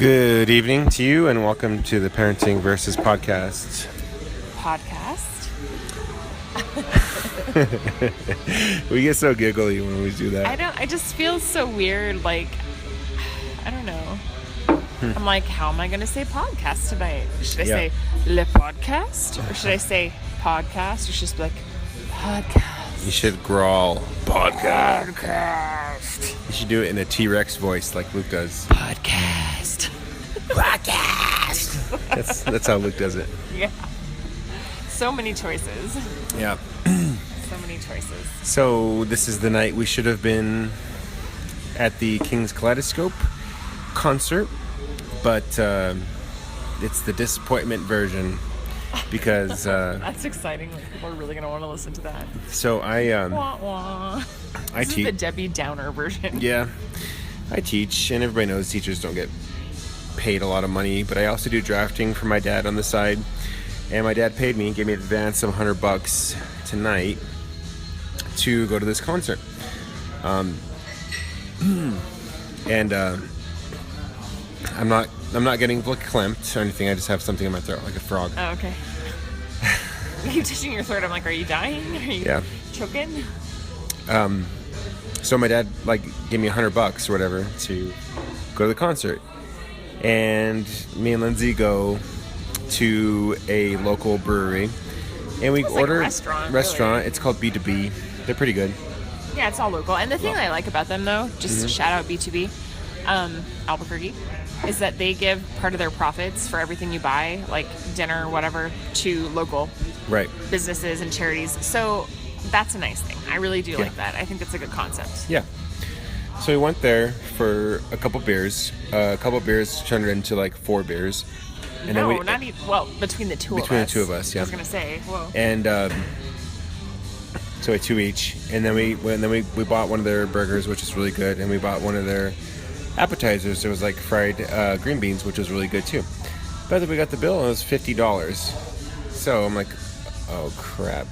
Good evening to you, and welcome to the Parenting Versus Podcast. We get so giggly when we do that. I just feel so weird, like, I don't know. I'm like, how am I going to say podcast tonight? Should I say le podcast? Or should I say podcast? Or should I just be like, podcast? You should growl, podcast. Podcast. You should do it in a T-Rex voice like Luke does. Podcast. Podcast. That's how Luke does it. Yeah. So many choices. Yeah. So many choices. So this is the night we should have been at the King's Kaleidoscope concert, but it's the disappointment version because that's exciting. Like, people are really going to want to listen to that. So Wah, wah. I This is the Debbie Downer version. Yeah, I teach, and everybody knows teachers don't get paid a lot of money, but I also do drafting for my dad on the side, and my dad paid me, gave me an advance of $100 tonight to go to this concert. And I'm not getting verklempt or anything. I just have something in my throat like a frog. Oh, okay. You touching your throat? I'm like, are you dying? Are you choking? So my dad gave me $100 or whatever to go to the concert, and me and Lindsay go to a local brewery, and we order restaurant. Really. It's called B2B. They're pretty good. Yeah, it's all local. And the thing I like about them, though, just shout out B2B, Albuquerque, is that they give part of their profits for everything you buy, like dinner or whatever, to local businesses and charities. So that's a nice thing. I really do like that. I think it's a good concept. Yeah. So we went there for a couple beers. A couple beers turned into 4 beers. And no, then not even. Well, between the two of us. Between the two of us, yeah. I was gonna say, whoa. And so we had 2 each, and then we bought one of their burgers, which is really good, and we bought one of their appetizers. It was fried green beans, which was really good too. But then we got the bill, and it was $50. So I'm like, oh crap.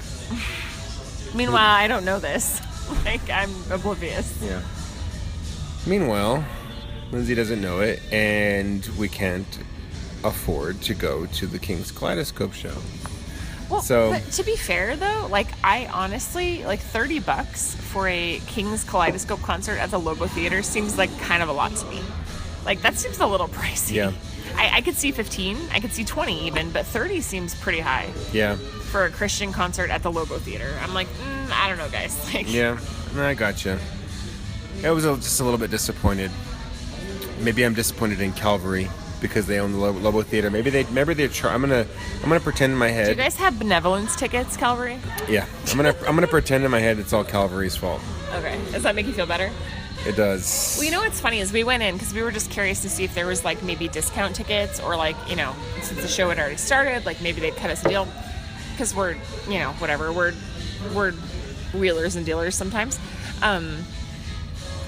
Meanwhile, I don't know this. I'm oblivious. Yeah. Meanwhile, Lindsay doesn't know it, and we can't afford to go to the King's Kaleidoscope show. Well, but to be fair though, I honestly, $30 for a King's Kaleidoscope concert at the Logo Theater seems kind of a lot to me. That seems a little pricey. Yeah. I could see 15, I could see 20 even, but 30 seems pretty high. Yeah. For a Christian concert at the Logo Theater. I'm like, I don't know, guys. Yeah, I gotcha. I was just a little bit disappointed. Maybe I'm disappointed in Calvary because they own the Lobo Theater. Maybe they're trying. I'm gonna pretend in my head. Do you guys have benevolence tickets, Calvary? Yeah, I'm gonna pretend in my head it's all Calvary's fault. Okay, does that make you feel better? It does. Well, you know what's funny is we went in because we were just curious to see if there was maybe discount tickets or since the show had already started, maybe they'd cut us a deal because we're whatever we're wheelers and dealers sometimes.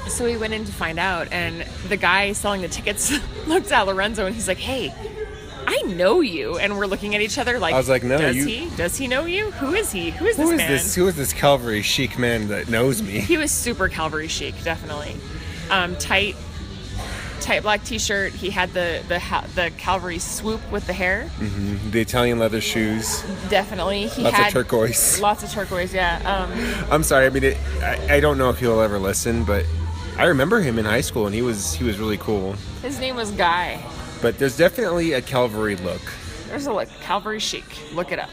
So we went in to find out, and the guy selling the tickets looked at Lorenzo and he's like, "Hey, I know you." And we're looking at each other I was like, "No, does he know you? Who is he? Who is this man? Who is this Calvary chic man that knows me?" He was super Calvary chic, definitely. Tight black t-shirt. He had the Calvary swoop with the hair. Mm-hmm. The Italian leather shoes. Definitely. Lots of turquoise. Lots of turquoise, yeah. I'm sorry. I mean, I don't know if he'll ever listen, but I remember him in high school, and he was really cool. His name was Guy. But there's definitely a Calvary look. There's a look. Calvary chic. Look it up.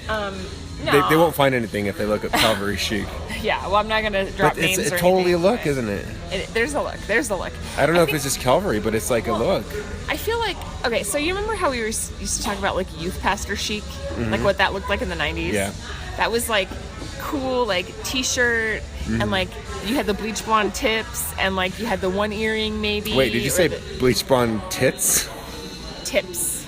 No. They won't find anything if they look up Calvary chic. Yeah, well, I'm not going to drop names or anything. It's totally a look, isn't it? There's a look. There's a look. I don't know if it's just Calvary, but it's a look. I feel okay, so you remember how we used to talk about youth pastor chic? Mm-hmm. What that looked like in the 90s? Yeah. That was cool, t-shirt, and you had the bleach blonde tips, and you had the one earring maybe. Wait, did you say bleach blonde tits? Tips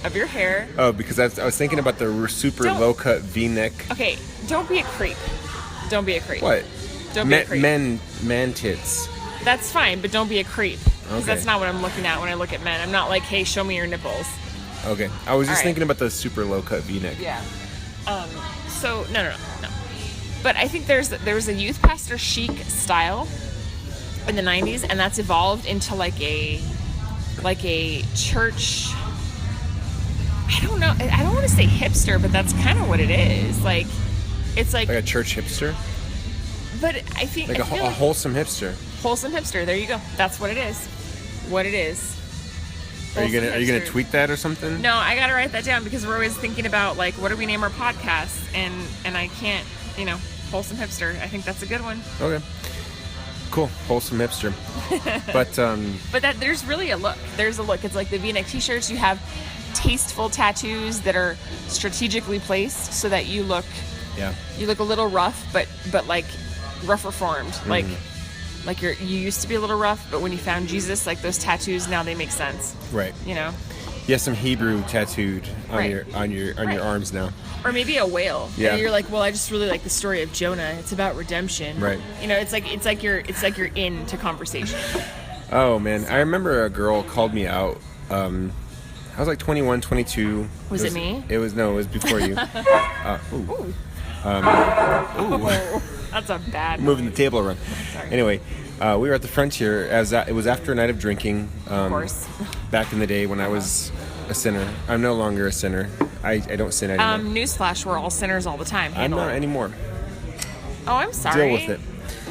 of your hair. Oh, because I was thinking about the super low-cut V-neck. Okay, don't be a creep. Don't be a creep. What? Don't be a creep. Man tits. That's fine, but don't be a creep. Because that's not what I'm looking at when I look at men. I'm not like, hey, show me your nipples. Okay. I was just thinking about the super low-cut V-neck. Yeah. So, no. But I think there was a youth pastor chic style in the 90s, and that's evolved into like a like a church. I don't know. I don't want to say hipster, but that's kind of what it is. Like, it's like a church hipster. But I think like a wholesome hipster. Wholesome hipster. There you go. That's what it is. What it is. Are you gonna tweet that or something? No, I gotta write that down because we're always thinking about like what do we name our podcast, and I can't, wholesome hipster. I think that's a good one. Okay. Cool, wholesome hipster. But that there's really a look. There's a look. It's like the V-neck t-shirts. You have tasteful tattoos that are strategically placed so that you look a little rough, but like rougher formed. Mm-hmm. Like you used to be a little rough, but when you found Jesus, like those tattoos now they make sense. Right. You know. You have some Hebrew tattooed on your arms now. Or maybe a whale. Yeah. And you're like, well, I just really like the story of Jonah. It's about redemption. Right. It's like you're into conversation. Oh man, I remember a girl called me out. I was like 21, 22. Was it me? It was before you. Ooh. Ooh. That's a bad Moving the table around. Sorry. Anyway, we were at the Frontier. It was after a night of drinking. Of course. Back in the day when I was a sinner. I'm no longer a sinner. I don't sin anymore. Newsflash, we're all sinners all the time. I'm not anymore. Oh, I'm sorry. Deal with it.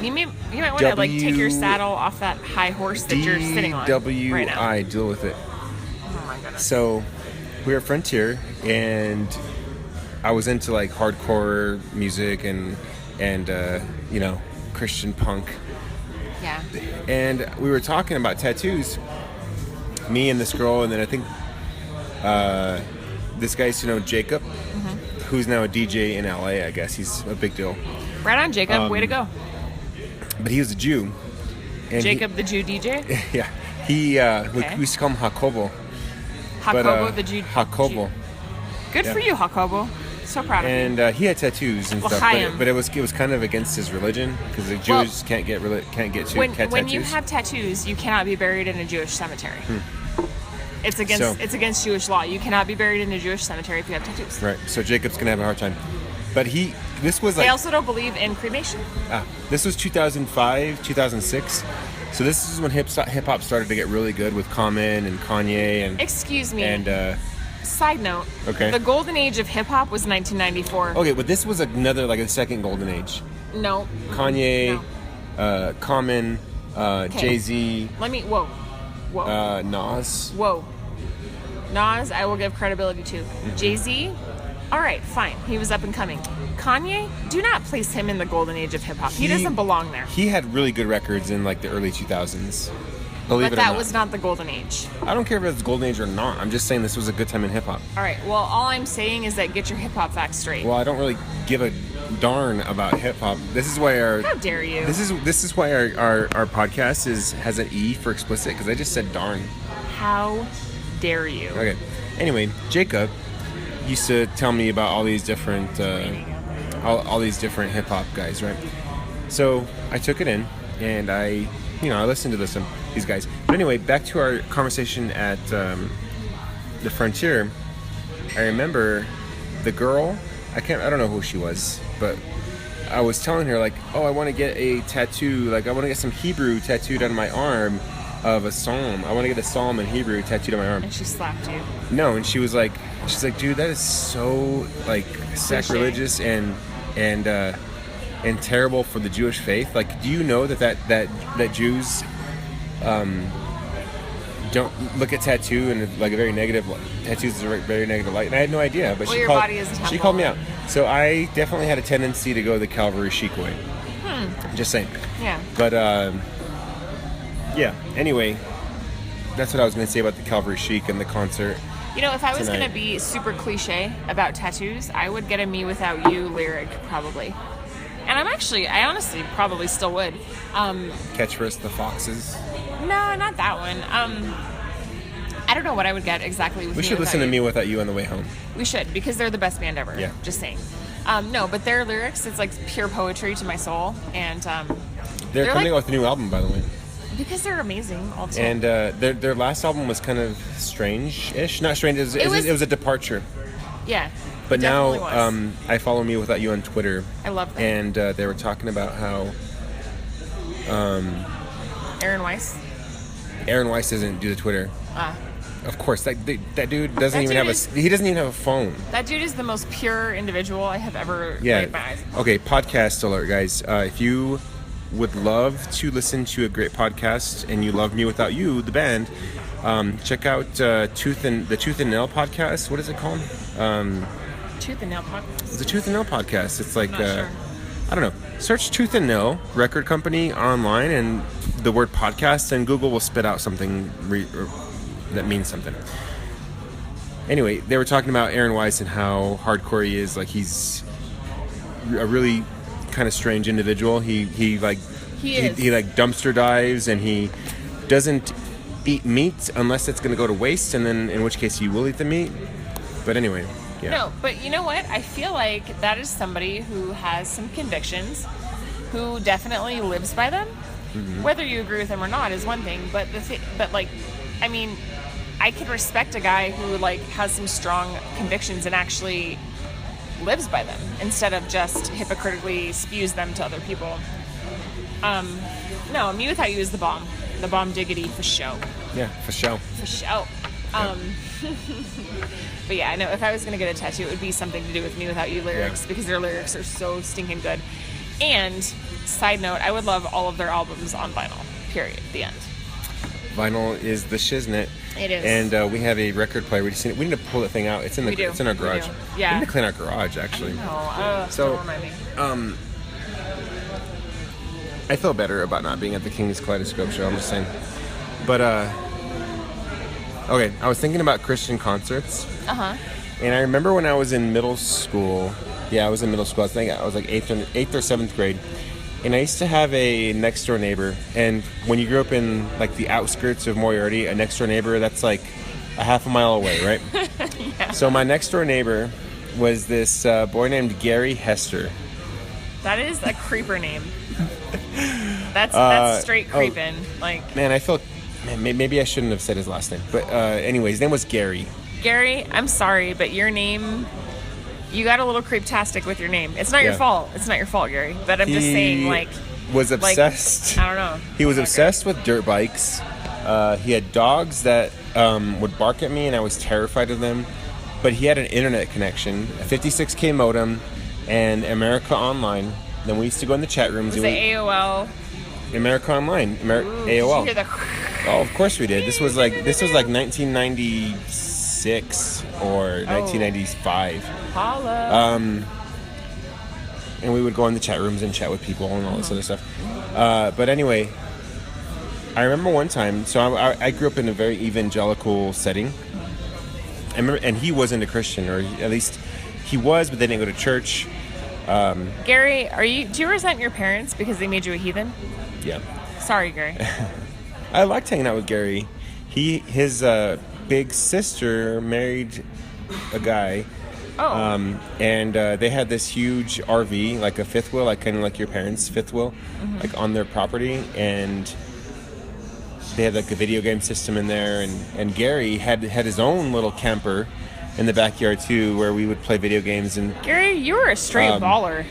You might want to take your saddle off that high horse that you're sitting on right now. I deal with it. Oh my goodness. So we were at Frontier, and I was into like hardcore music and Christian punk. Yeah. And we were talking about tattoos. Me and this girl, and then I think this guy used to know Jacob, who's now a DJ in LA. I guess he's a big deal. Right on, Jacob. Way to go. But he was a Jew. And Jacob the Jew DJ? Yeah. We used to call him Jacobo. Jacobo the Jew. Jacobo. Good for you, Jacobo. So proud of you. And he had tattoos and stuff, but it was kind of against his religion because the Jews can't get tattoos. When you have tattoos, you cannot be buried in a Jewish cemetery. It's against Jewish law. You cannot be buried in a Jewish cemetery if you have tattoos. Right. So Jacob's gonna have a hard time. But this was like. They also don't believe in cremation. This was 2005, 2006. So this is when hip hop started to get really good with Common and Kanye and. Excuse me. And. Side note. Okay. The golden age of hip hop was 1994. Okay, but this was another a second golden age. No. Kanye, Common, Jay-Z. Whoa. Nas. Whoa. Nas, I will give credibility to. Jay-Z, all right, fine. He was up and coming. Kanye, do not place him in the golden age of hip hop. He doesn't belong there. He had really good records in the early 2000s. Believe it or not. But that was not the golden age. I don't care if it's golden age or not. I'm just saying this was a good time in hip hop. All right. Well, all I'm saying is that get your hip hop facts straight. Well, I don't really give a darn about hip hop. This is why How dare you? This is why our podcast has an E for explicit because I just said darn. How dare you? Okay. Anyway, Jacob used to tell me about all these different all these different hip hop guys, right? So I took it in and I listened to these guys. But anyway, back to our conversation at the Frontier. I remember the girl. I don't know who she was, but I was telling her I want to get a tattoo. I want to get some Hebrew tattooed on my arm of a psalm. I want to get a psalm in Hebrew tattooed on my arm. And she slapped you. No, and she's like, dude, that is so sacrilegious and terrible for the Jewish faith. Do you know that Jews don't look at tattoo and a very negative tattoos is a very negative light? And I had no idea, but your body is a temple. She called me out. So I definitely had a tendency to go the Calvary chic way. Just saying. Yeah. But yeah. Anyway, that's what I was going to say about the Calvary chic and the concert. If I was going to be super cliche about tattoos, I would get a Me Without You lyric, probably. And I honestly probably still would. Catch for us the Foxes? No, not that one. I don't know what I would get exactly with We should listen to Me Without You on the way home. We should, because they're the best band ever. Yeah. Just saying. No, but their lyrics, it's pure poetry to my soul. And they're coming out with a new album, by the way. Because they're amazing all the time. And their last album was kind of strange-ish. Not strange, it was a departure. Yeah. But now I follow Me Without You on Twitter. I love that. And they were talking about how Aaron Weiss doesn't do the Twitter. Of course, that dude doesn't That even dude have he doesn't even have a phone. That dude is the most pure individual I have ever laid my eyes on. Okay, podcast alert, guys. If you would love to listen to a great podcast and you love Me Without You, the band, check out the Tooth and Nail podcast. What is it called? Tooth and Nail podcast. It's a Tooth and Nail podcast. It's like, Sure. I don't know. Search Tooth and Nail record company online and the word podcast, and Google will spit out something that means something. Anyway, they were talking about Aaron Weiss and how hardcore he is. Like, he's a really kind of strange individual. He like dumpster dives, and he doesn't eat meat unless it's going to go to waste, and then in which case he will eat the meat. But anyway, yeah. No, but you know what? I feel like that is somebody who has some convictions, who definitely lives by them. Mm-hmm. Whether you agree with him or not is one thing, but I mean, I can respect a guy who like has some strong convictions and actually lives by them instead of just hypocritically spews them to other people. No, Me Without You is the bomb diggity for show. Yeah, for show. For show. But yeah, I know if I was gonna get a tattoo, it would be something to do with Me Without You lyrics, because their lyrics are so stinking good. And side note, I would love all of their albums on vinyl. Period. The end. Vinyl is the shiznit. It is. And we have a record player. We need to pull that thing out. It's in our garage. Yeah. We need to clean our garage, actually. No. So, don't remind me. I feel better about not being at the King's Kaleidoscope show. I'm just saying. But okay, I was thinking about Christian concerts. And I remember when I was in middle school. Yeah, I was in middle school. I think I was like 8th or 7th grade. And I used to have a next door neighbor. And when you grew up in like the outskirts of Moriarty, a next door neighbor, that's like a half a mile away, right? Yeah. So my next door neighbor was this boy named Gary Hester. That is a creeper name. That's straight creeping. Like, man, maybe I shouldn't have said his last name. But anyway, his name was Gary. Gary, I'm sorry, but your name, you got a little creeptastic with your name. It's not your fault. It's not your fault, Gary. But I'm just saying, like, was obsessed. I don't know. He was obsessed with dirt bikes. He had dogs that would bark at me, and I was terrified of them. But he had an internet connection, a 56K modem, and America Online. Then we used to go in the chat rooms. Was it AOL? America Online, AOL. Did you hear the? Oh, of course we did. This was like 1996 or 1995. Holla. And we would go in the chat rooms and chat with people and all this other stuff. But anyway, I remember one time. So I grew up in a very evangelical setting. I remember, and he wasn't a Christian, or at least he was, but they didn't go to church. Gary, do you resent your parents because they made you a heathen? Yeah. Sorry, Gary. I liked hanging out with Gary. His big sister married a guy. Oh. And they had this huge RV, like a fifth wheel, like kind of like your parents' fifth wheel, like on their property, and they had like a video game system in there, and Gary had his own little camper in the backyard too, where we would play video games. And Gary, you were a straight baller.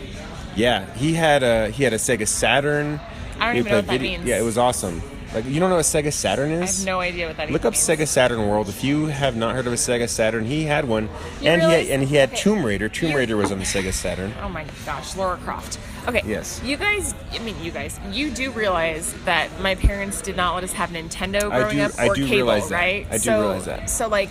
Yeah, he had a Sega Saturn. I don't even know what that means. Yeah, it was awesome. Like, you don't know what Sega Saturn is? I have no idea what that is. Look up Sega Saturn World. If you have not heard of a Sega Saturn, he had one. He had Tomb Raider. Tomb Raider was on the Sega Saturn. Oh my gosh, Lara Croft. Okay. Yes. You do realize that my parents did not let us have Nintendo growing up or cable, right? I do realize that. So, like,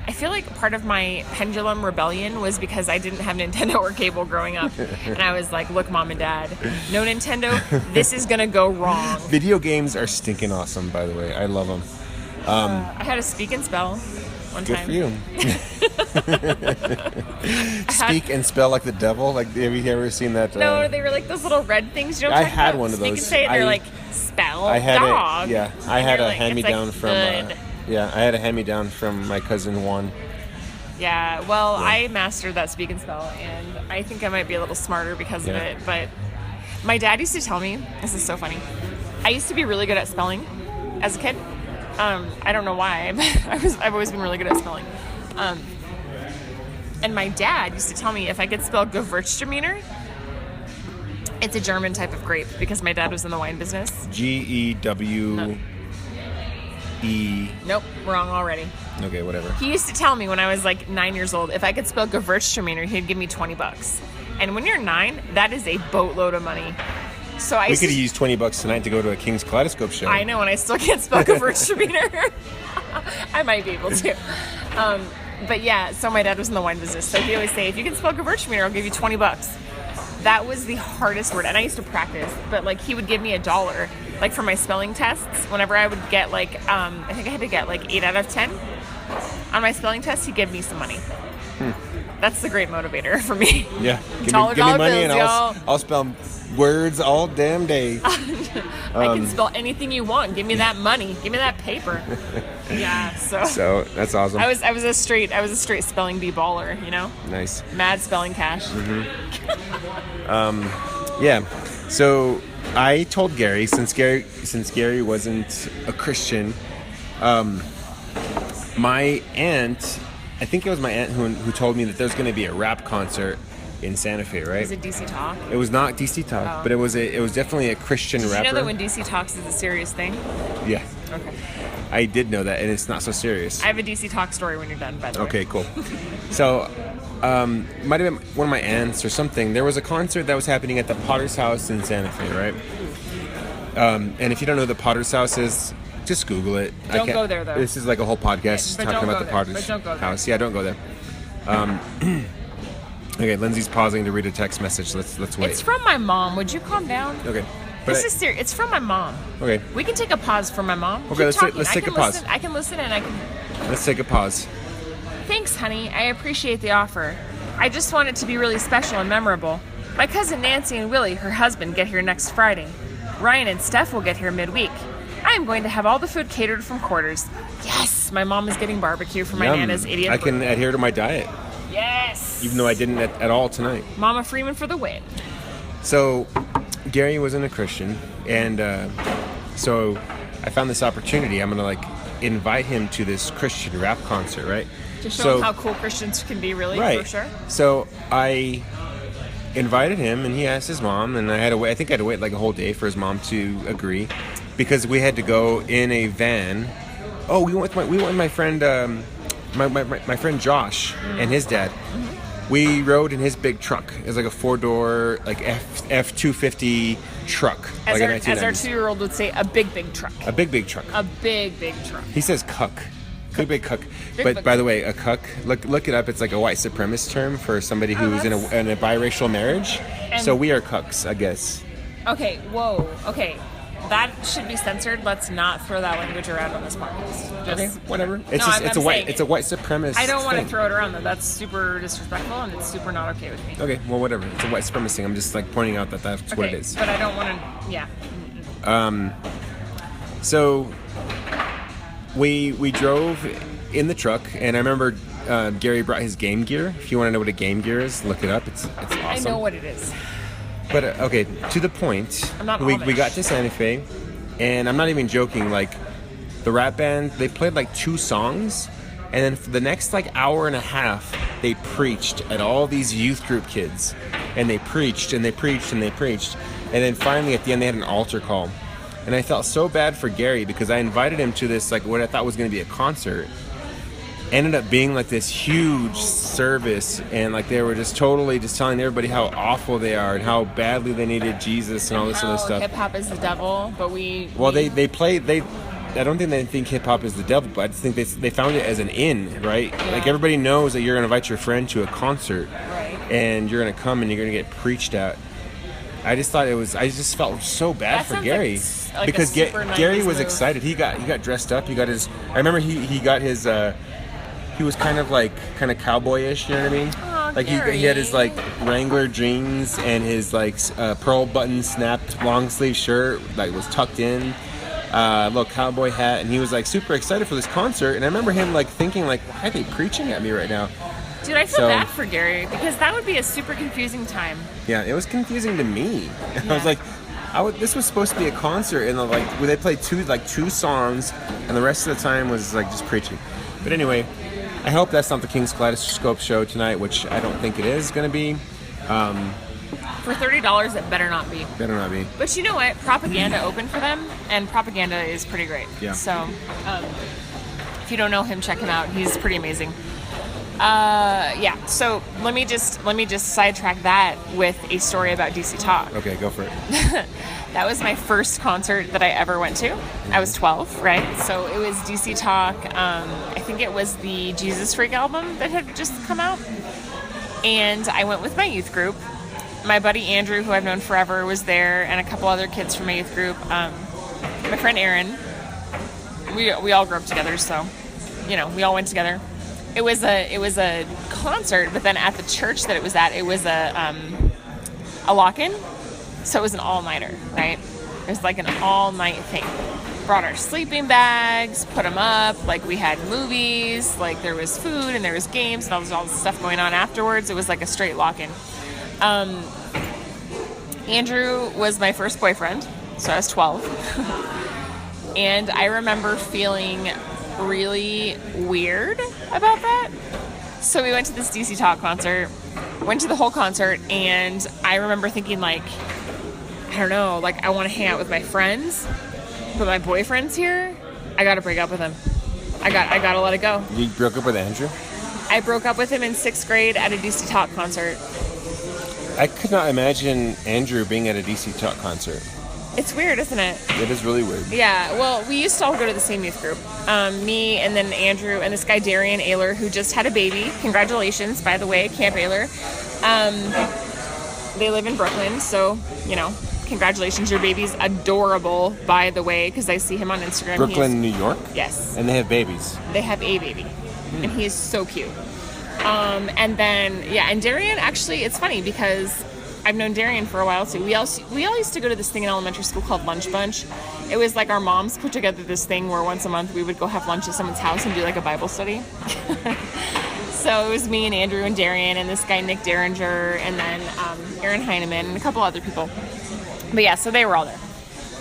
I feel like part of my pendulum rebellion was because I didn't have Nintendo or cable growing up. And I was like, look, Mom and Dad, no Nintendo, this is going to go wrong. Video games are stinking awesome, by the way. I love them. I had a speak and spell one time. Good for you. Speak and spell like the devil? Like, have you ever seen that? No, they were like those little red things. You know what I'm I had about? one of those. Speak and say it, they're like, spell, I had dog. I had a hand-me-down like, from... I had a hand-me-down from my cousin Juan. Yeah, well, I mastered that speak and spell, and I think I might be a little smarter because of it. But my dad used to tell me, this is so funny, I used to be really good at spelling as a kid. I don't know why, but I've always been really good at spelling. And my dad used to tell me if I could spell Gewürztraminer, it's a German type of grape, because my dad was in the wine business. Gewürztraminer. E. Nope, wrong already. Okay, whatever. He used to tell me when I was like 9 years old, if I could spell Gewürztraminer, he'd give me $20. And when you're 9, that is a boatload of money. So we could have used $20 tonight to go to a King's Kaleidoscope show. I know, and I still can't spell Gewürztraminer. I might be able to. But yeah, so my dad was in the wine business. So he always say, if you can spell Gewürztraminer, I'll give you $20. That was the hardest word. And I used to practice, but like he would give me $1. Like for my spelling tests, whenever I would get like, I think I had to get like 8 out of 10 on my spelling test, he'd give me some money. That's the great motivator for me. Yeah. Give dollar me money bills, and I'll spell words all damn day. I can spell anything you want. Give me that money. Give me that paper. Yeah. So that's awesome. I was a straight spelling bee baller. You know. Nice. Mad spelling cash. Yeah. So I told Gary, since Gary wasn't a Christian, my aunt, I think it was my aunt who told me that there's going to be a rap concert in Santa Fe, right? Was it DC Talk? It was not DC Talk, but it was definitely a Christian rapper. Did you know that when DC Talks is a serious thing? Yeah. Okay. I did know that, and it's not so serious. I have a DC Talk story when you're done, by the way. Okay, cool. So, might have been one of my aunts or something. There was a concert that was happening at the Potter's House in Santa Fe, right? And if you don't know what the Potter's House is, just Google it. Don't go there, though. This is like a whole podcast But talking don't about go the there. Potter's But don't go there. House. Yeah, don't go there. Okay, Lindsay's pausing to read a text message. Let's wait. It's from my mom. Would you calm down? Okay. This is serious. It's from my mom. Okay. We can take a pause from my mom. Okay, Keep let's talking. take a pause. I can listen and I can... Let's take a pause. Thanks, honey. I appreciate the offer. I just want it to be really special and memorable. My cousin Nancy and Willie, her husband, get here next Friday. Ryan and Steph will get here midweek. I am going to have all the food catered from Quarters. Yes! My mom is getting barbecue for my Yum. Nana's 80th I can adhere to my diet, Yes! even though I didn't at all tonight. Mama Freeman for the win. So, Gary wasn't a Christian, and so I found this opportunity. I'm gonna invite him to this Christian rap concert, right? To show him how cool Christians can be, really, right. for sure. So I invited him, and he asked his mom, and I had to wait. I think I had to wait like a whole day for his mom to agree, because we had to go in a van. Oh, we went with my friend, my friend Josh and his dad. We rode in his big truck. It was like a 4-door, like F-250 truck. As like our 2-year-old would say, a big truck. A big truck. A big truck. He says cuck. Big cuck. Big But by the way, a cuck, look it up. It's like a white supremacist term for somebody who's in a biracial marriage. So we are cucks, I guess. Okay, whoa. Okay. That should be censored. Let's not throw that language around on this podcast. Okay, whatever. It's No, it's a white supremacist. I don't want to thing. throw it around though. That's super disrespectful and it's super not okay with me. Okay, well, whatever. It's a white supremacist thing. I'm just pointing out that that's what it is. But I don't want to. Yeah. So we drove in the truck, and I remember Gary brought his game gear. If you want to know what a game gear is, look it up. It's awesome. I know what it is. But okay, to the point. I'm not we Amish. got to Santa Fe, and I'm not even joking. The rap band, they played 2 songs, and then for the next hour and a half, they preached at all these youth group kids, and they preached and they preached and they preached, and then finally at the end they had an altar call, and I felt so bad for Gary because I invited him to this what I thought was going to be a concert. Ended up being this huge service, and they were just totally just telling everybody how awful they are and how badly they needed Jesus and all this other stuff. Hip hop is the devil, but they play. I don't think they think hip hop is the devil, but I just think they found it as an in, right? Yeah. Everybody knows that you're gonna invite your friend to a concert, right? And you're gonna come and you're gonna get preached at. I just thought I just felt so bad for Gary because Gary was excited. He got dressed up. He got his. I remember he got his. He was kind of cowboyish, you know what I mean? Oh, he had his Wrangler jeans and his pearl button snapped long sleeve shirt was tucked in, little cowboy hat, and he was super excited for this concert. And I remember him thinking why are they preaching at me right now? Dude, I feel bad for Gary because that would be a super confusing time. Yeah, it was confusing to me. Yeah. I was this was supposed to be a concert, and where they played two songs, and the rest of the time was just preaching. But anyway. I hope that's not the King's Kaleidoscope show tonight, which I don't think it is going to be. For $30, it better not be. Better not be. But you know what? Propaganda opened for them, and Propaganda is pretty great. Yeah. So, if you don't know him, check him out. He's pretty amazing. Yeah. So let me just sidetrack that with a story about DC Talk. Okay, go for it. That was my first concert that I ever went to. I was 12, right? So it was DC Talk. I think it was the Jesus Freak album that had just come out. And I went with my youth group. My buddy Andrew, who I've known forever, was there, and a couple other kids from my youth group. My friend Aaron. We all grew up together, so we all went together. It was a concert, but then at the church that it was at, it was a lock-in, so it was an all-nighter, right? It was like an all-night thing. Brought our sleeping bags, put them up, like we had movies, like there was food and there was games and all this stuff going on afterwards. It was like a straight lock-in. Andrew was my first boyfriend, so I was 12. And I remember feeling really weird about that. So we went to this DC Talk concert, went to the whole concert, and I remember thinking, like, I don't know, like, I want to hang out with my friends, but my boyfriend's here. I got to break up with him. I got to let it go. You broke up with Andrew? I broke up with him in 6th grade at a DC Talk concert. I could not imagine Andrew being at a DC Talk concert. It's weird, isn't it? It is really weird. Yeah, well, we used to all go to the same youth group. Me and then Andrew and this guy Darian Ayler, who just had a baby. Congratulations, by the way, Camp Ayler. They live in Brooklyn, so, congratulations. Your baby's adorable, by the way, because I see him on Instagram. Brooklyn, New York? Yes. And they have babies. They have a baby, and he is so cute. And then, and Darian, actually, it's funny because I've known Darian for a while too. We all used to go to this thing in elementary school called Lunch Bunch. It was like our moms put together this thing where once a month we would go have lunch at someone's house and do like a Bible study. So it was me and Andrew and Darian and this guy Nick Derringer and then Aaron Heineman and a couple other people. But yeah, so they were all there.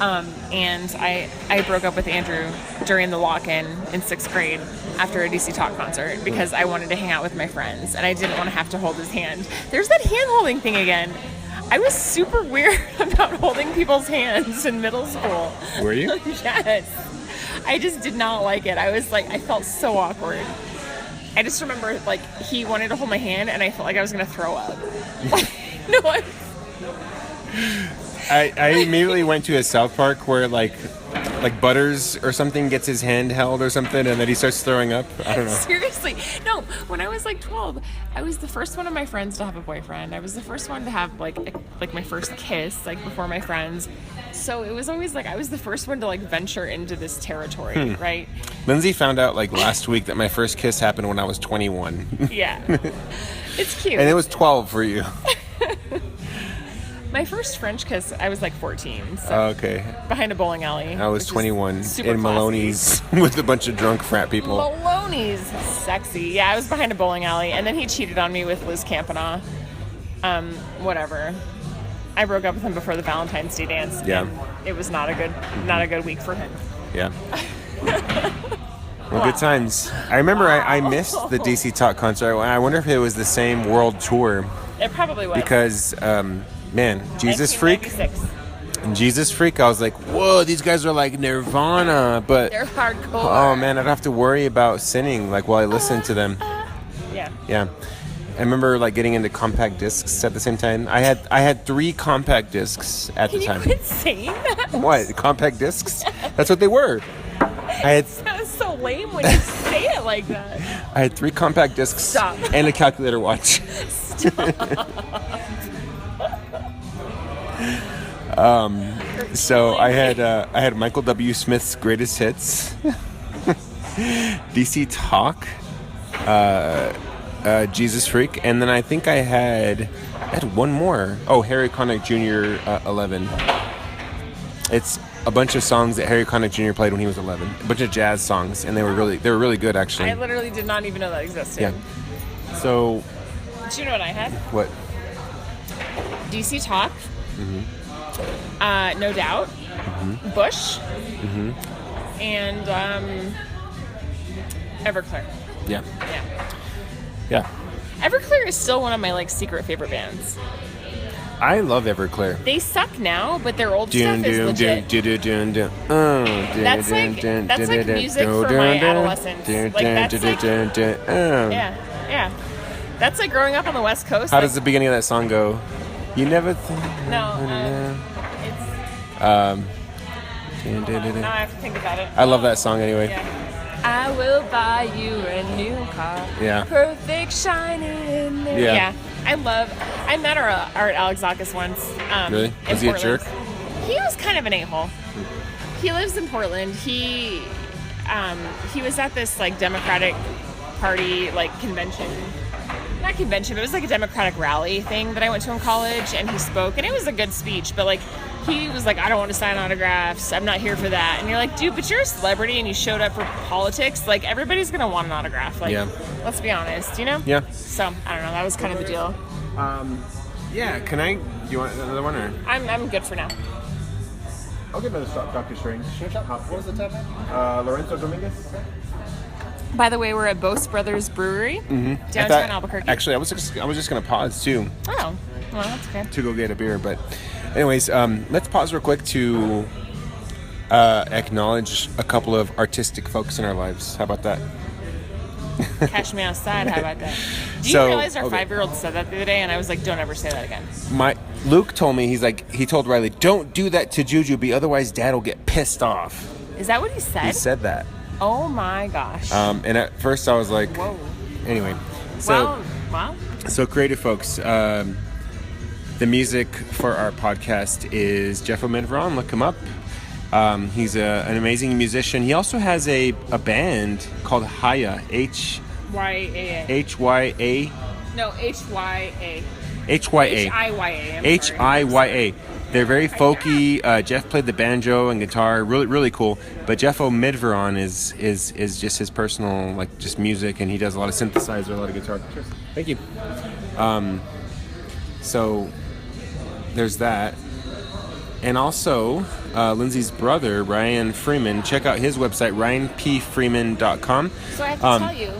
And I broke up with Andrew during the lock-in in 6th grade after a DC Talk concert because I wanted to hang out with my friends and I didn't want to have to hold his hand. There's that hand-holding thing again. I was super weird about holding people's hands in middle school. Were you? Yes. I just did not like it. I felt so awkward. I just remember, like, he wanted to hold my hand and I felt like I was going to throw up. I immediately went to a South Park where like Butters or something gets his hand held or something and then he starts throwing up. I don't know. Seriously. No, when I was like 12, I was the first one of my friends to have a boyfriend. I was the first one to have like my first kiss, like before my friends. So it was always like I was the first one to like venture into this territory, right? Lindsay found out like last week that my first kiss happened when I was 21. Yeah. It's cute. And it was 12 for you. My first French kiss, I was like 14. So okay. Behind a bowling alley. I was 21 in classy. Maloney's with a bunch of drunk frat people. Maloney's sexy. Yeah, I was behind a bowling alley, and then he cheated on me with Liz Campana. Whatever. I broke up with him before the Valentine's Day dance. Yeah. It was not a good week for him. Yeah. Well, good times. I remember I missed the DC Talk concert. I wonder if it was the same world tour. It probably was. Because, man, Jesus Freak. And Jesus Freak, I was like, whoa, these guys are like Nirvana. But they're hardcore. Oh, man, I'd have to worry about sinning like while I listened to them. Yeah. Yeah. I remember like getting into compact discs at the same time. I had 3 compact discs at the time. Can you quit saying that? What? Compact discs? That's what they were. It sounds so lame when you say it like that. I had 3 compact discs. Stop. And a calculator watch. Stop. So I had Michael W. Smith's greatest hits, DC Talk, Jesus Freak, and then I think I had one more. Oh, Harry Connick Jr. 11. It's a bunch of songs that Harry Connick Jr. played when he was 11. A bunch of jazz songs, and they were really good actually. I literally did not even know that existed. Yeah. So. Do you know what I had? What? DC Talk. Mm-hmm. No Doubt. Mm-hmm. Bush. Mm-hmm. And Everclear. Yeah. Yeah. Yeah. Everclear is still one of my like secret favorite bands. I love Everclear. They suck now, but their old stuff is legit. That's like music for my adolescence. Yeah. That's like growing up on the West Coast. How does the beginning of that song go? You never think. No, it's. Now I have to think about it. I love that song anyway. Yeah. I will buy you a new car. Yeah. Perfect shining. Yeah. I met Art Alexakis once. Really? Was he a jerk? He was kind of an a-hole. He lives in Portland. He was at this like Democratic Party like convention. Not convention, but it was like a Democratic rally thing that I went to in college, and he spoke, and it was a good speech, but like he was like, I don't want to sign autographs, I'm not here for that. And you're like, dude, but you're a celebrity and you showed up for politics, like everybody's gonna want an autograph, like let's be honest, you know? Yeah. So I don't know, that was kind of the deal. Yeah, do you want another one or? I'm good for now. I'll get another Dr. Strange. What was the tap name? Lorenzo Dominguez? By the way, we're at Bose Brothers Brewery, downtown Albuquerque. Actually, I was just gonna pause too. Oh, well, that's okay. To go get a beer, but anyways, let's pause real quick to acknowledge a couple of artistic folks in our lives. How about that? Catch me outside. How about that? Do you realize our 5-year-old said that the other day, and I was like, don't ever say that again. Luke told me, he told Riley, don't do that to Jujubee, otherwise Dad will get pissed off. Is that what he said? He said that. Oh my gosh. And at first I was like, whoa. Anyway. So, wow. So creative folks, the music for our podcast is Jeff O'Midveron. Look him up. He's an amazing musician. He also has a band called Haya. H-Y-A-A. H-Y-A. No, H-Y-A. H-Y-A. H-I-Y-A. H-I-Y-A. They're very folky. Jeff played the banjo and guitar, really, really cool. But Jeff O'Midveron is just his personal, like, just music, and he does a lot of synthesizer, a lot of guitar. Cheers. Thank you. So there's that. And also, Lindsay's brother, Ryan Freeman, check out his website, ryanpfreeman.com. So I have to tell you,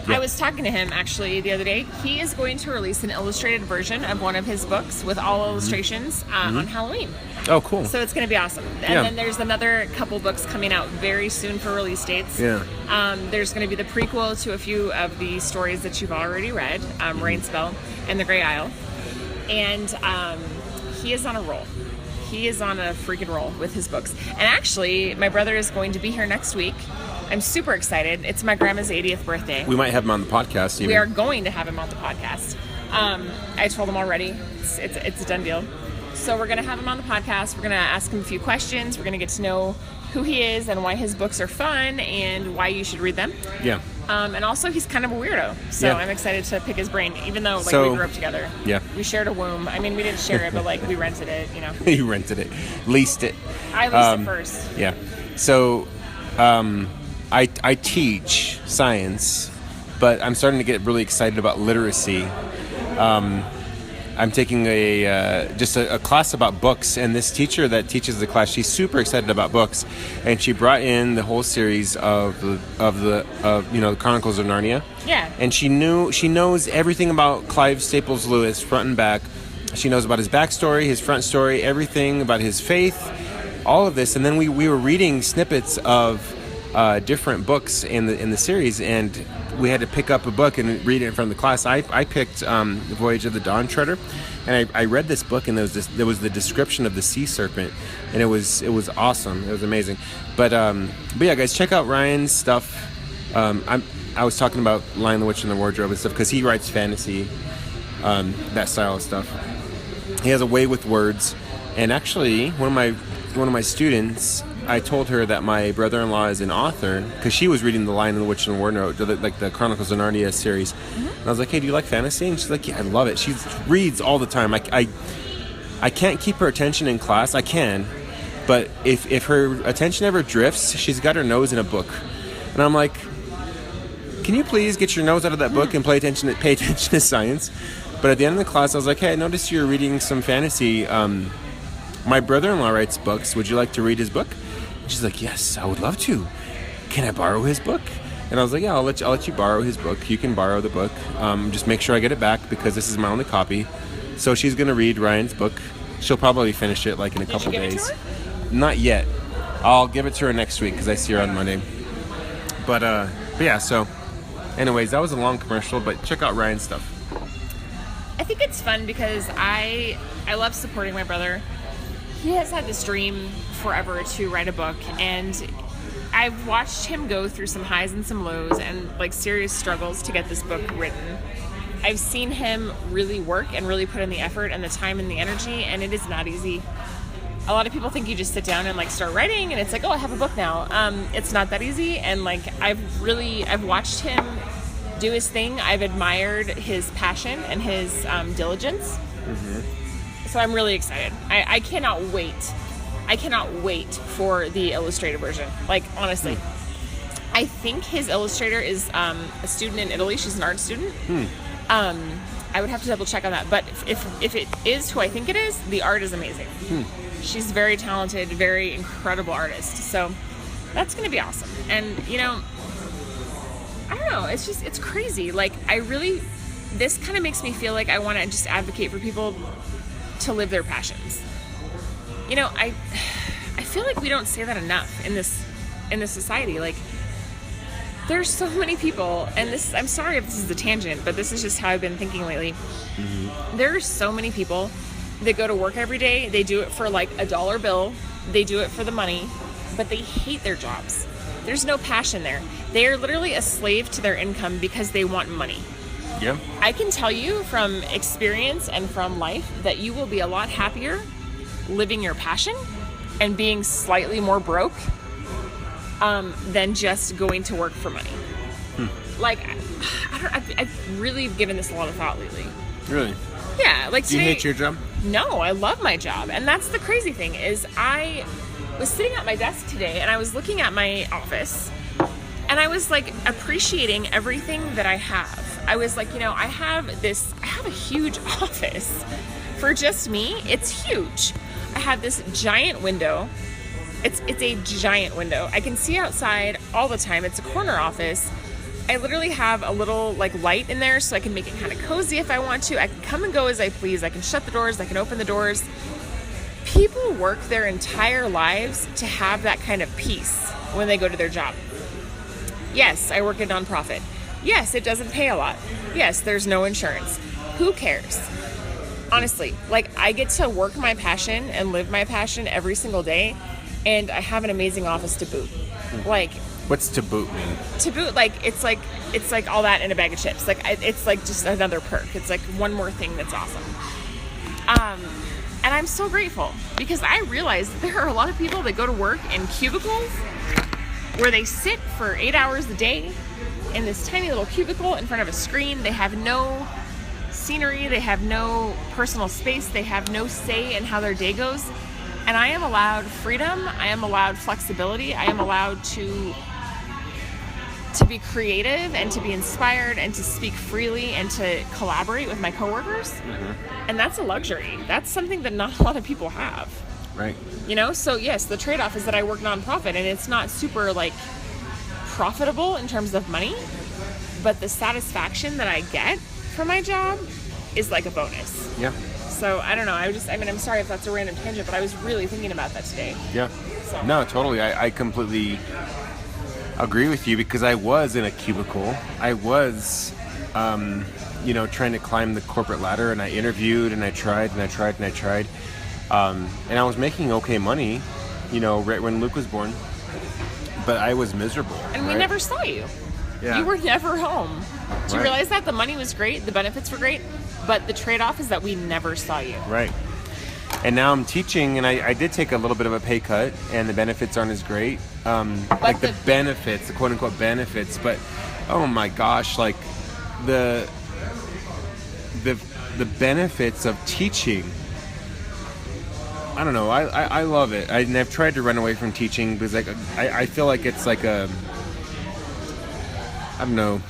I was talking to him actually the other day. He is going to release an illustrated version of one of his books with all illustrations on Halloween. Oh, cool. So it's going to be awesome. And then there's another couple books coming out very soon for release dates. Yeah. There's going to be the prequel to a few of the stories that you've already read, Rainspell and The Grey Isle. And he is on a roll. He is on a freaking roll with his books. And actually, my brother is going to be here next week. I'm super excited. It's my grandma's 80th birthday. We might have him on the podcast even. We are going to have him on the podcast. I told him already. It's a done deal. So we're going to have him on the podcast. We're going to ask him a few questions. We're going to get to know who he is and why his books are fun and why you should read them. Yeah. And also, he's kind of a weirdo. So I'm excited to pick his brain, even though we grew up together. Yeah. We shared a womb. I mean, we didn't share it, but like we rented it, you know. You rented it. Leased it. I leased it first. Yeah. So I teach science, but I'm starting to get really excited about literacy. I'm taking a class about books, and this teacher that teaches the class, she's super excited about books, and she brought in the whole series of the Chronicles of Narnia. Yeah. And she knows everything about Clive Staples Lewis front and back. She knows about his backstory, his front story, everything about his faith, all of this. And then we were reading snippets of different books in the series, and we had to pick up a book and read it from the class. I picked The Voyage of the Dawn Treader, and I read this book, and there was the description of the sea serpent, and it was awesome. It was amazing. But yeah, guys, check out Ryan's stuff. I was talking about Lion, the Witch, and the Wardrobe and stuff because he writes fantasy, that style of stuff. He has a way with words, and actually one of my students, I told her that my brother-in-law is an author because she was reading The Lion and the Witch and the Wardrobe, like the Chronicles of Narnia series. And I was like, hey, do you like fantasy? And she's like, yeah, I love it. She reads all the time. I can't keep her attention in class. I can, but if her attention ever drifts, she's got her nose in a book. And I'm like, can you please get your nose out of that book and pay attention to science? But at the end of the class, I was like, hey, I noticed you're reading some fantasy. My brother-in-law writes books. Would you like to read his book? She's like, yes, I would love to. Can I borrow his book? And I was like, yeah, I'll let you borrow his book. You can borrow the book. Just make sure I get it back because this is my only copy. So she's going to read Ryan's book. She'll probably finish it like in a couple Did you give days. it to her? Not yet. I'll give it to her next week because I see her on Monday. But yeah, so anyways, that was a long commercial, but check out Ryan's stuff. I think it's fun because I love supporting my brother. He has had this dream forever to write a book, and I've watched him go through some highs and some lows and like serious struggles to get this book written. I've seen him really work and really put in the effort and the time and the energy, and it is not easy. A lot of people think you just sit down and like start writing and it's like, oh, I have a book now. It's not that easy. And like, I've watched him do his thing. I've admired his passion and his diligence. Mm-hmm. So I'm really excited. I cannot wait. I cannot wait for the illustrated version. Like, honestly, I think his illustrator is a student in Italy. She's an art student. I would have to double check on that. But if it is who I think it is, the art is amazing. She's very talented, very incredible artist. So that's going to be awesome. And, you know, I don't know. It's crazy. Like, this kind of makes me feel like I want to just advocate for people to live their passions. You know, I feel like we don't say that enough in this society. Like, there's so many people, and I'm sorry if this is a tangent, but this is just how I've been thinking lately. Mm-hmm. There are so many people that go to work every day. They do it for like $1 bill. They do it for the money, but they hate their jobs. There's no passion there. They are literally a slave to their income because they want money. Yeah. I can tell you from experience and from life that you will be a lot happier living your passion and being slightly more broke than just going to work for money. Like, I've really given this a lot of thought lately. Really? Yeah, like today. Do you hate your job? No, I love my job. And that's the crazy thing is I was sitting at my desk today and I was looking at my office and I was like appreciating everything that I have. I was like, you know, I have a huge office for just me. It's huge. I have this giant window. It's a giant window. I can see outside all the time. It's a corner office. I literally have a little like light in there so I can make it kind of cozy if I want to. I can come and go as I please. I can shut the doors. I can open the doors. People work their entire lives to have that kind of peace when they go to their job. Yes, I work a nonprofit. Yes, it doesn't pay a lot. Yes, there's no insurance. Who cares? Honestly, like I get to work my passion and live my passion every single day, and I have an amazing office to boot. Like, what's to boot mean? To boot, like it's like all that in a bag of chips. Like it's like just another perk. It's like one more thing that's awesome. And I'm so grateful because I realize that there are a lot of people that go to work in cubicles where they sit for 8 hours a day in this tiny little cubicle in front of a screen. They have no scenery. They have no personal space. They have no say in how their day goes. And I am allowed freedom. I am allowed flexibility. I am allowed to be creative and to be inspired and to speak freely and to collaborate with my coworkers. Mm-hmm. And that's a luxury. That's something that not a lot of people have. Right. You know, so yes, the trade-off is that I work nonprofit and it's not super like profitable in terms of money, but the satisfaction that I get from my job is like a bonus. Yeah. So I don't know. I'm sorry if that's a random tangent, but I was really thinking about that today. Yeah. So. No, totally. I completely agree with you because I was in a cubicle. I was, you know, trying to climb the corporate ladder, and I interviewed and I tried and I tried and I tried. And I was making okay money, you know, right when Luke was born, but I was miserable. And we never saw you. Yeah. You were never home. Do you Right. realize that? The money was great, the benefits were great, but the trade-off is that we never saw you. Right. And now I'm teaching, and I did take a little bit of a pay cut, and the benefits aren't as great. Like the benefits, the quote-unquote benefits, but oh my gosh, like the benefits of teaching. I don't know. I love it. And I've tried to run away from teaching because like I feel like it's like I don't know.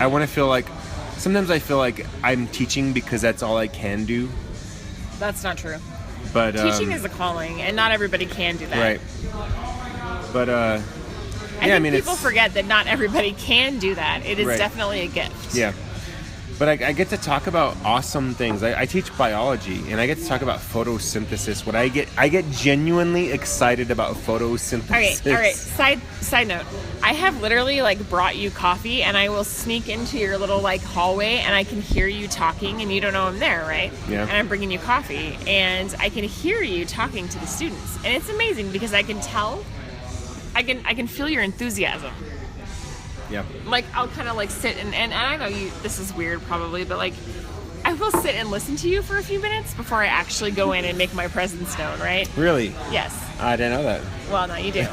I want to feel like sometimes I feel like I'm teaching because that's all I can do. That's not true. But teaching is a calling, and not everybody can do that. Right. But I think people forget that not everybody can do that. It is Right. definitely a gift. Yeah. But I get to talk about awesome things. I teach biology, and I get to talk about photosynthesis. I get genuinely excited about photosynthesis. All right. Side note. I have literally like brought you coffee, and I will sneak into your little like hallway, and I can hear you talking, and you don't know I'm there, right? Yeah. And I'm bringing you coffee, and I can hear you talking to the students, and it's amazing because I can tell, I can feel your enthusiasm. Yeah. Like, I'll kind of like sit and I know this is weird probably, but like I will sit and listen to you for a few minutes before I actually go in and make my presence known, right? Really? Yes. I didn't know that. Well, now you do.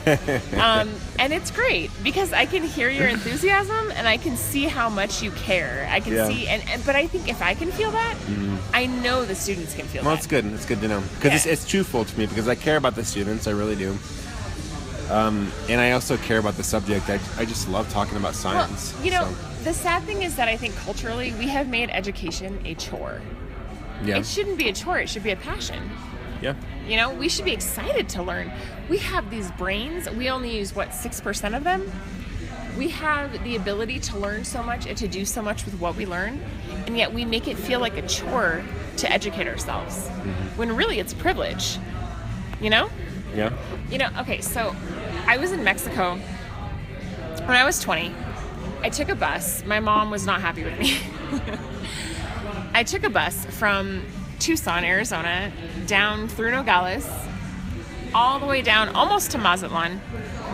And it's great because I can hear your enthusiasm and I can see how much you care. I can see, but I think if I can feel that, I know the students can feel that. Well, it's good. It's good to know because it's truthful to me because I care about the students. I really do. And I also care about the subject. I just love talking about science. Well, the sad thing is that I think culturally we have made education a chore. Yeah. It shouldn't be a chore. It should be a passion. Yeah. We should be excited to learn. We have these brains. We only use, 6% of them? We have the ability to learn so much and to do so much with what we learn, and yet we make it feel like a chore to educate ourselves, when really it's privilege. Yeah. Okay, so I was in Mexico when I was 20. I took a bus. My mom was not happy with me. I took a bus from Tucson, Arizona, down through Nogales, all the way down almost to Mazatlan,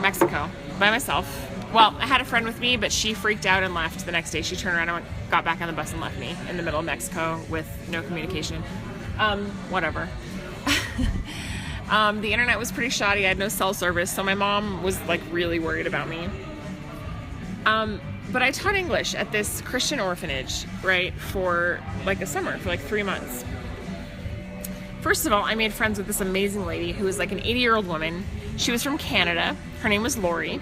Mexico, by myself. Well, I had a friend with me, but she freaked out and left the next day. She turned around and got back on the bus and left me in the middle of Mexico with no communication. Whatever. The internet was pretty shoddy. I had no cell service, so my mom was like really worried about me. But I taught English at this Christian orphanage, right, for like a summer, for like 3 months. First of all, I made friends with this amazing lady who was like an 80-year-old woman. She was from Canada. Her name was Lori.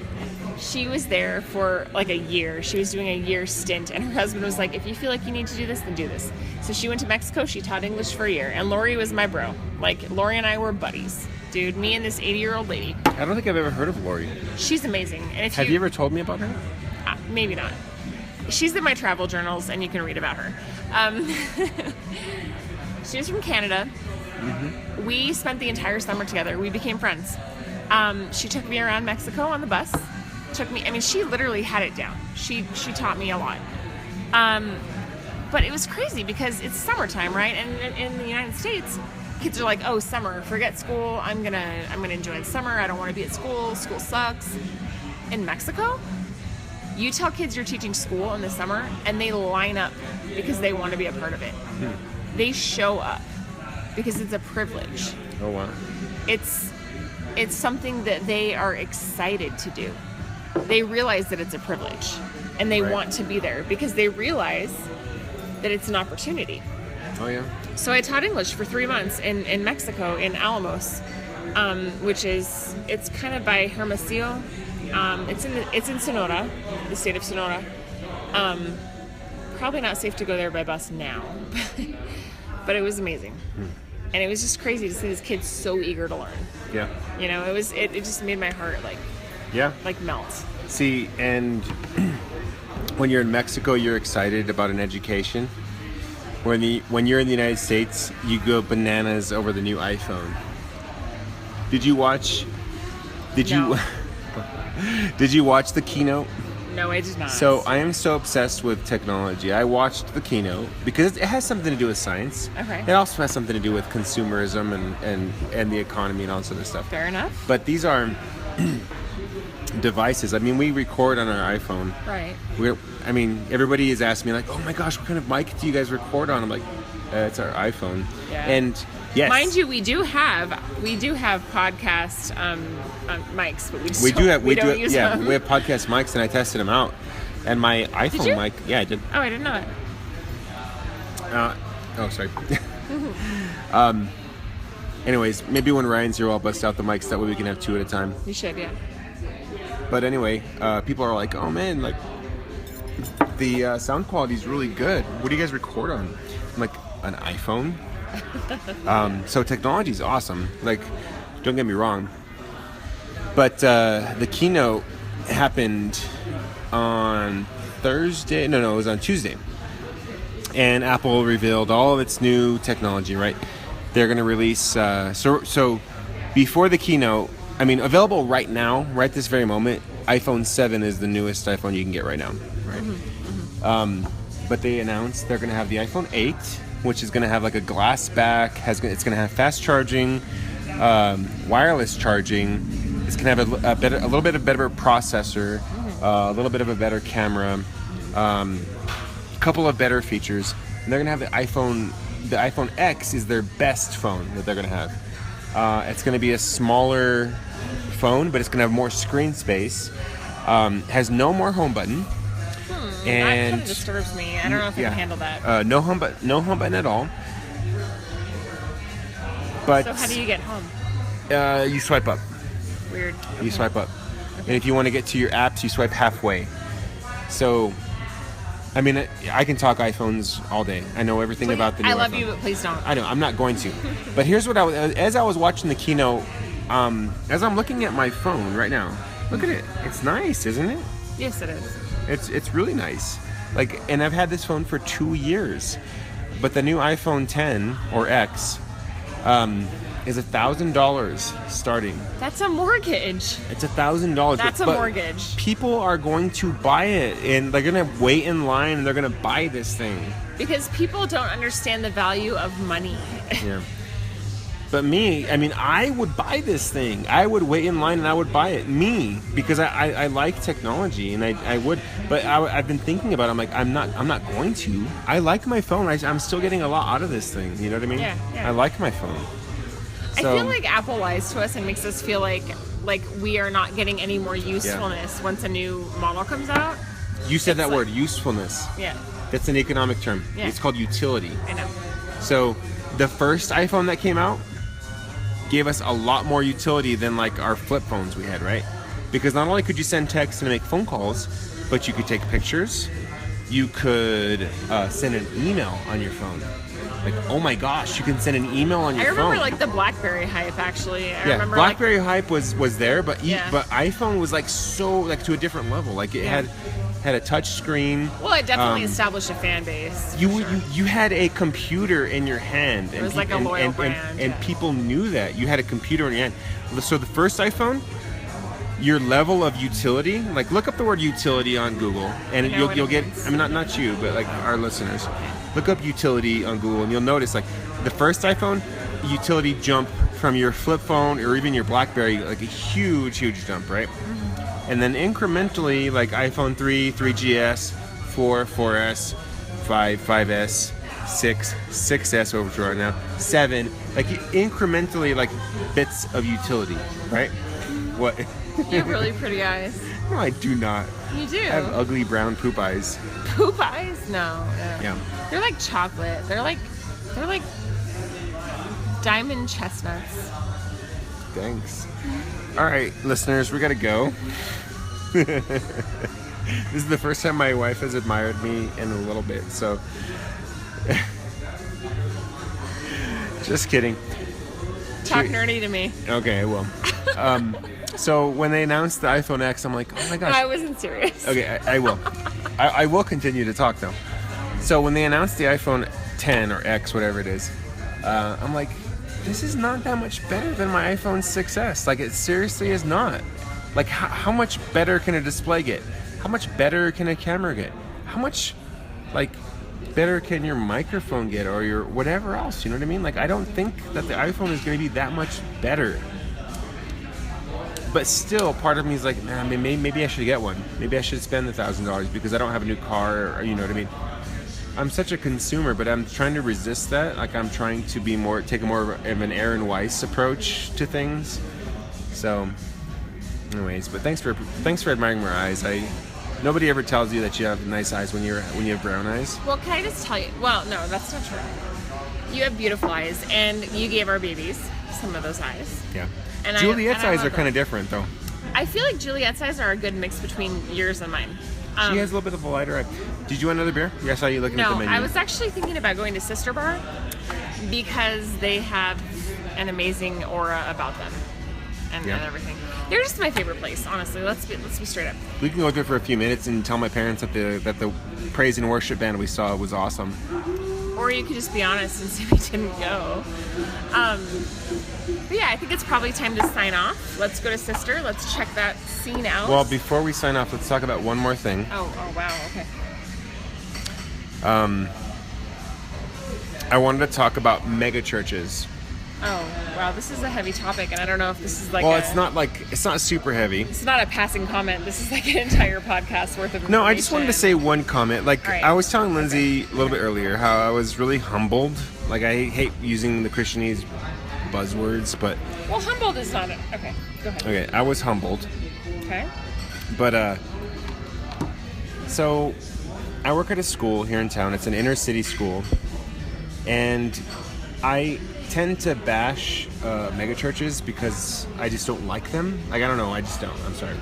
She was there for like a year. She was doing a year stint, and her husband was like, if you feel like you need to do this, then do this. So she went to Mexico. She taught English for a year, and Lori was my bro. Like, Lori and I were buddies. Dude, me and this 80-year-old lady. I don't think I've ever heard of Lori. She's amazing. And if Have you ever told me about her? Maybe not. She's in my travel journals, and you can read about her. She was from Canada. Mm-hmm. We spent the entire summer together. We became friends. She took me around Mexico on the bus. She literally had it down. She taught me a lot. But it was crazy because it's summertime, right? And in the United States, kids are like, "Oh, summer, forget school. I'm gonna enjoy the summer. I don't want to be at school. School sucks." In Mexico, you tell kids you're teaching school in the summer, and they line up because they want to be a part of it. They show up because it's a privilege. Oh wow! It's something that they are excited to do. They realize that it's a privilege, and they want to be there because they realize that it's an opportunity. Oh yeah. So I taught English for 3 months in Mexico, in Alamos, it's kind of by Hermosillo. It's in Sonora, the state of Sonora. Probably not safe to go there by bus now, but it was amazing. And it was just crazy to see these kids so eager to learn. Yeah. It just made my heart like melt. See, and when you're in Mexico, you're excited about an education. When you're in the United States, you go bananas over the new iPhone. Did you watch the keynote? No, I did not. So I am so obsessed with technology. I watched the keynote because it has something to do with science. Okay. It also has something to do with consumerism and the economy and all sort of stuff. Fair enough. But these are devices. We record on our iPhone. Right. Everybody is asking me like, "Oh my gosh, what kind of mic do you guys record on?" I'm like, "It's our iPhone." Yeah. And yes, mind you, we do have podcast mics, but we don't use them. We have podcast mics, and I tested them out. And my iPhone mic, I did. Oh, I didn't know it. Sorry. Anyways, maybe when Ryan's here, I'll bust out the mics. That way we can have 2 at a time. You should, yeah. But anyway, people are like, "Oh man, like the sound quality is really good. What do you guys record on?" I'm like, "An iPhone." So technology is awesome. Like, don't get me wrong. But the keynote happened on Thursday. No, it was on Tuesday. and Apple revealed all of its new technology, right? They're going to release, so before the keynote, I mean, available right now, right this very moment, iPhone 7 is the newest iPhone you can get right now, right? But they announced they're going to have the iPhone 8, which is going to have like a glass back, it's going to have fast charging, wireless charging. It's going to have a little bit of better processor, a little bit of a better camera, a couple of better features. And they're going to have the iPhone X is their best phone that they're going to have. It's going to be a smaller phone, but it's going to have more screen space. Has no more home button. That And kind of disturbs me. I don't know if I can handle that. no home button at all. But So how do you get home? you swipe up. Weird. You swipe up. And if you want to get to your apps, you swipe halfway. So, I mean, I can talk iPhones all day. I know everything about the new I love iPhone. you, but please don't. I know, I'm not going to. But here's what as I was watching the keynote, as I'm looking at my phone right now, look at it. It's nice, isn't it? Yes, it is. It's really nice. Like, and I've had this phone for 2 years. But the new iPhone 10 or X is $1,000 starting. That's a mortgage. It's $1,000. That's a mortgage. People are going to buy it, and they're gonna wait in line, and they're gonna buy this thing. Because people don't understand the value of money. Yeah. But me, I mean, I would buy this thing. I would wait in line and I would buy it. Me, because I like technology, and I would. But I've been thinking about it. I'm like, I'm not going to. I like my phone. I'm still getting a lot out of this thing. You know what I mean? Yeah. I like my phone. So, I feel like Apple lies to us and makes us feel like we are not getting any more usefulness once a new model comes out. You said that word, usefulness. Yeah. That's an economic term. Yeah. It's called utility. I know. So the first iPhone that came out gave us a lot more utility than like our flip phones we had, right? Because not only could you send text and make phone calls, but you could take pictures. You could send an email on your phone. Like, oh my gosh, you can send an email on your phone. I remember like the BlackBerry hype actually. I remember BlackBerry hype was there, but Yeah. but iPhone was like so like to a different level. Like it had a touch screen. Well, it definitely established a fan base. You had a computer in your hand. It was like a loyal brand. And people knew that. You had a computer in your hand. So the first iPhone, your level of utility, like look up the word utility on Google, and you'll get, I mean, not you, but like our listeners. Look up utility on Google, and you'll notice like the first iPhone, utility jump from your flip phone or even your BlackBerry, like a huge jump, right? Mm-hmm. And then incrementally, like iPhone 3, 3GS, 4, 4S, 5, 5S, 6, 6S over right now, 7, like incrementally, like bits of utility, right? What? You have really pretty eyes. No, I do not. You do. I have ugly brown poop eyes. Poop eyes? No. Yeah. They're like chocolate. They're like diamond chestnuts. Thanks. All right, listeners, we gotta go. This is the first time my wife has admired me in a little bit, so just kidding. Talk nerdy to me. Okay, I will. So when they announced the iPhone X, I'm like, oh my gosh. No, I wasn't serious. Okay, I will. I will continue to talk though. So when they announced the iPhone 10 or X, whatever it is, I'm like, this is not that much better than my iPhone 6S. Like, it seriously is not. Like, how much better can a display get? How much better can a camera get? How much, like, better can your microphone get or your whatever else? You know what I mean? Like, I don't think that the iPhone is going to be that much better. But still, part of me is like, man, maybe I should get one. Maybe I should spend $1,000 because I don't have a new car, or you know what I mean? I'm such a consumer, but I'm trying to resist that. Like, I'm trying to take more of an Aaron Weiss approach to things. So, anyways, but thanks for admiring my eyes. Nobody ever tells you that you have nice eyes when you have brown eyes. Well, can I just tell you? Well, no, that's not true. You have beautiful eyes, and you gave our babies some of those eyes. Yeah. And Juliet's eyes are kind of different, though. I feel like Juliet's eyes are a good mix between yours and mine. She has a little bit of a lighter eye. Did you want another beer? Yeah, I saw you looking at the menu. No, I was actually thinking about going to Sister Bar because they have an amazing aura about them. and Yeah. everything. They're just my favorite place, honestly. Let's be straight up. We can go there for a few minutes and tell my parents that the praise and worship band we saw was awesome. Or you could just be honest and say we didn't go. But yeah, I think it's probably time to sign off. Let's go to Sister. Let's check that scene out. Well, before we sign off, let's talk about one more thing. Oh wow, okay. I wanted to talk about mega churches. Oh wow, this is a heavy topic, and I don't know if this is like. Well, it's not super heavy. It's not a passing comment. This is like an entire podcast worth of information. No, I just wanted to say one comment. Like, Right. I was telling Lindsay a little bit earlier how I was really humbled. Like, I hate using the Christianese buzzwords, but Well, humbled is not. Okay, go ahead. okay, I was humbled. Okay. But so I work at a school here in town. It's an inner city school, and I tend to bash mega churches because I just don't like them. Like, I don't know, I just don't. I'm sorry.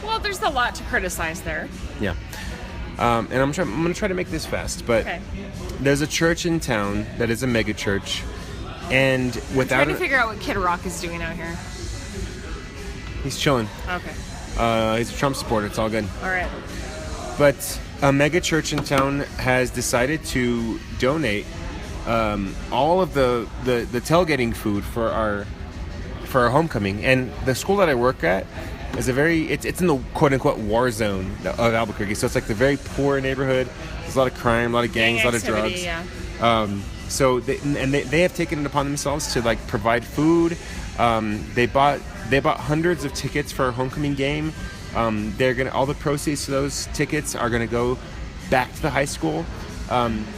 Well, there's a lot to criticize there. Yeah. And I'm going to try to make this fast, but Okay. there's a church in town that is a mega church, and without Trying to figure out what Kid Rock is doing out here. he's chilling. Okay. He's a Trump supporter. It's all good. All right. But a mega church in town has decided to donate all of the tailgating food for our homecoming. And the school that I work at is it's in the quote unquote war zone of Albuquerque. So it's like the very poor neighborhood. There's a lot of crime, a lot of gangs, a lot of drugs. Yeah. So they have taken it upon themselves to like provide food. They bought hundreds of tickets for our homecoming game. All the proceeds to those tickets are gonna go back to the high school.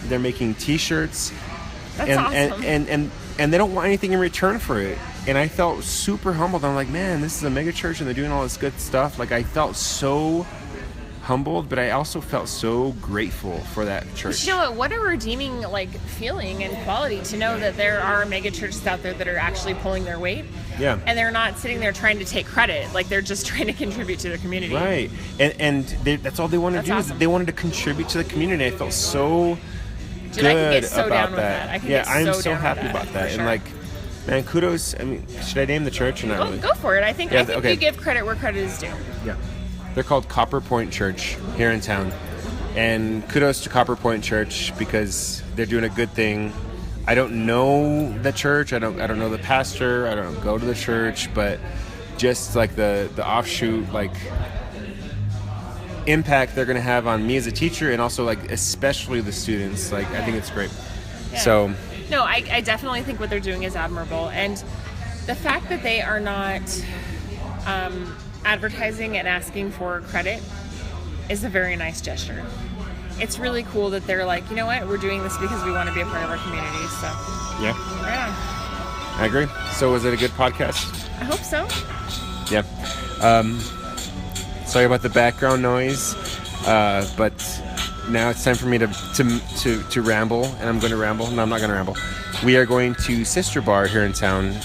They're making T-shirts. That's and, awesome. and they don't want anything in return for it. And I felt super humbled. I'm like, man, this is a mega church and they're doing all this good stuff. Like, I felt so humbled, but I also felt so grateful for that church. But you know what a redeeming feeling and quality to know that there are mega churches out there that are actually pulling their weight. Yeah. And they're not sitting there trying to take credit. Like, they're just trying to contribute to the community. Right. And that's all they wanted to do. That's awesome. Is they wanted to contribute to the community. I felt so Dude, I could good get so about down with that. I could yeah, get I'm so so down with happy that, about for that. sure. And like, man, kudos. I mean, should I name the church or not really? Go for it. I think okay. you give credit where credit is due. Yeah. They're called Copper Point Church here in town. And kudos to Copper Point Church because they're doing a good thing. I don't know the church. I don't know the pastor. I don't go to the church, but just like the offshoot like impact they're going to have on me as a teacher and also like especially the students. Like, I think it's great. Yeah. So no, I definitely think what they're doing is admirable, and the fact that they are not advertising and asking for credit is a very nice gesture. It's really cool that they're like, you know what, we're doing this because we want to be a part of our community. So yeah, right on. I agree. So was it a good podcast? I hope so. Yeah. Sorry about the background noise, but now it's time for me to ramble, and I'm going to ramble. No, I'm not going to ramble. We are going to Sister Bar here in town,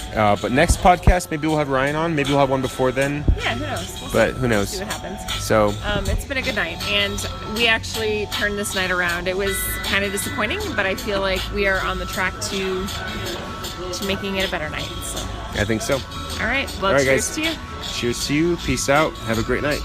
but next podcast maybe we'll have Ryan on. Maybe we'll have one before then. Yeah, who knows? But who knows? See what happens. So it's been a good night, and we actually turned this night around. It was kind of disappointing, but I feel like we are on the track to making it a better night. So I think so. all right, well, All right, cheers guys. to you. Cheers to you. Peace out. Have a great night.